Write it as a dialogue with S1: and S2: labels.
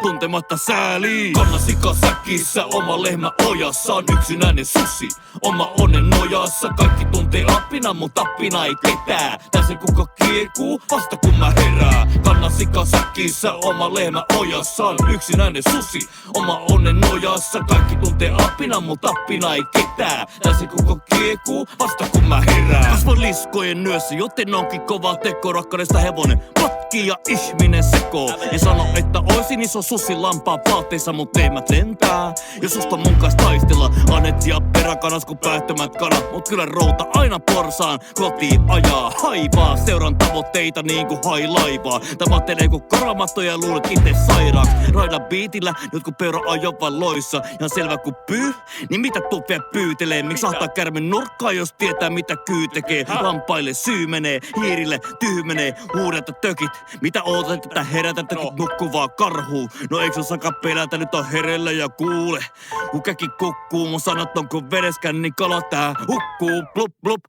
S1: tuntematta sääliin. Kannasika säkissä, oma lehmä ojassa, on yksinäinen susi, oma onnen nojassa. Kaikki tuntee apina, mut apina ei ketää. Tässä kuka kiekuu, vasta kun mä herää. Kannasika säkissä, oma lehmä ojassa, on yksinäinen susi, oma onnen nojassa. Kaikki tuntee apina, mut apina ei ketää. Tässä kuka kiekuu, vasta kun mä herää. Kasvoin liskojen nyössä, joten onkin kova teko. Rakkaudesta hevonen potkii ja ihminen sekoo. En sano, että oisin iso susi lampaa vaatteissa, mut teemät lentää. Ja susta mun kanssa taistella, anet ja peräkanas kun päättömät kanat. Mut kyllä routa aina porsaan kotiin ajaa. Haivaa, seuran tavoitteita niinku hailaivaa. Tavoittelee kun karamattoja ja luulet itse sairaaksi. Raida biitillä, nyt kun peura on jopa loissa. Ihan selvä kun pyy, niin mitä tuut vielä pyytelee? Miksi sahtaa kärmen nurkkaa, jos tietää mitä kyy tekee? Lampaille syy menee, hiirille tyhmenee, huudet ja tökit. Mitä ootat, että herätät nukkuvaa karhuu? No eikö osaka pelätä, nyt on herellä ja kuule. Kun käki kukkuu, mun sanat on kun vedeskän, niin kala tää hukkuu. Blup blup,